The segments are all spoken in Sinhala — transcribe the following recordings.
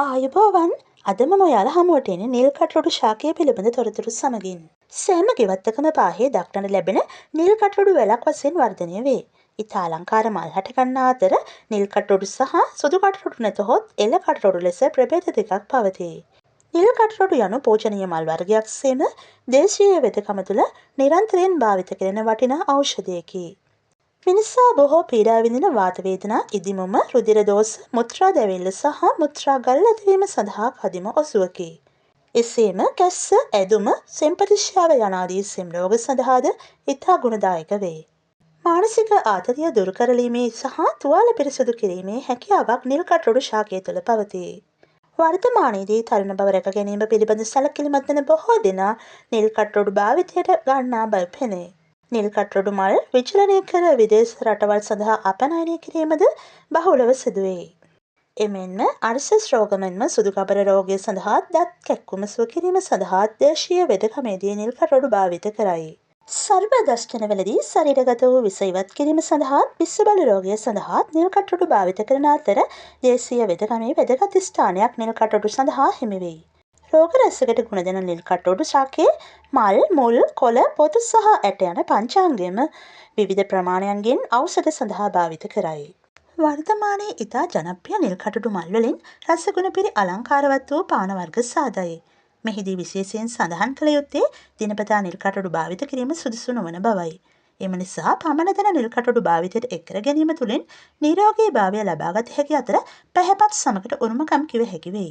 ආයුබෝවන් අදම ඔයාලා හමුවට එන නිල් කටරොඩු ශාකය පිළිබඳ තොරතුරු සමගින්. සෑම ගෙවත්තකම පාහේ දක්නට ලැබෙන නිල් කටරොඩු වැලක් වශයෙන් වර්ධනය වේ. ඉතා අලංකාර මල් හට ගන්නා අතර නිල් කටරොඩු සහ සුදු කටරොඩු නැතහොත් එළ කටරොඩු ලෙස ප්‍රභේද දෙකක් පවතී. නිල් කටරොඩු යනු පෝෂණීය මල් වර්ගයක් සේම දේශීය වෙදකම තුළ නිරන්තරයෙන් භාවිත කෙරෙන වටිනා ඖෂධයකි. මිනිසා බොහෝ පීඩා විඳින වාත වේදනා, ඉදිමුම, රුධිර දෝෂ, මුත්‍රා දැවිල්ල සහ මුත්‍රා ගල් ඇතිවීම සඳහා කදිම ඔසුවකි. එසේම කැස්ස, ඇදුම, සෙම්පතිශ්‍යාව යනාදී සෙම් රෝග සඳහාද ඉතා ගුණදායක වේ. මානසික ආතතිය දුරු කරලීමේ සහ තුවාල පිරිසිදු කිරීමේ හැකියාවක් නිල් කටරොඩු ශාකය තුළ පවතී. වර්තමානයේදී තරුණ බව රැක ගැනීම පිළිබඳ සැලකිලිමත් වන බොහෝ දෙනා නිල් කටරොඩු භාවිතයට ගන්නා බව පෙනේ. නිල් කටරොඩු මල් විචලනය කර විදේශ රටවල් සඳහා අපනයනය කිරීමද බහුලව සිදුවේ. එමෙන්ම අර්සස් රෝග මෙන්ම සුදු කබර රෝගය සඳහා දත් කැක්කුම සුව කිරීම සඳහා දේශීය වෙදකමේදී නිල් කටරොඩු භාවිත කරයි. සර්ව දෂ්ඨනවලදී ශරීරගත වූ විස ඉවත් කිරීම සඳහා පිස්සබල රෝගය සඳහා නිල් කටරොඩු භාවිත කරන අතර දේශීය වෙදකමේ වැදගත් ස්ථානයක් නිල් කටරොඩු සඳහා හිමි වෙයි. රෝග රැසකට ගුණ දෙන නිල් කටරොඩු ශාකයේ මල්, මුල්, කොළ, පොතු සහ ඇට යන පංචාංගයම විවිධ ප්‍රමාණයන්ගෙන් ඖෂධ සඳහා භාවිත කරයි. වර්තමානයේ ඉතා ජනප්‍රිය නිල් කටරොඩු මල් වලින් රසගුණ පිරි අලංකාරවත් වූ පාන වර්ග සාදයි. මෙහිදී විශේෂයෙන් සඳහන් කළ යුත්තේ දිනපතා නිල් කටරොඩු භාවිත කිරීම සුදුසු නොවන බවයි. එම නිසා පමණ දෙන නිල් කටරොඩු භාවිතයට එක් කර ගැනීම තුළින් නිරෝගී භාවය ලබාගත හැකි අතර පැහැපත් සමකට උරුමකම් කිව හැකි වෙයි.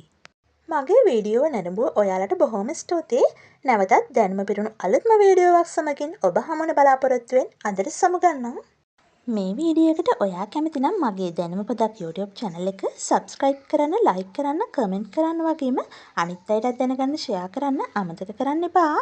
මගේ වීඩියෝව නැරඹුව ඔයාලට බොහොම ස්තුතියි. නැවතත් දැනුම පිරුණු අලුත්ම වීඩියෝවක් සමගින් ඔබ හමුවන බලාපොරොත්තුවෙන් අදට සමුගන්නම්. මේ වීඩියෝ එකට ඔයා කැමති නම් මගේ දැනුම පොදක් YouTube channel එක subscribe කරන්න, like කරන්න, comment කරන්න වගේම අනිත් අයටත් දැනගන්න share කරන්න අමතක කරන්න එපා.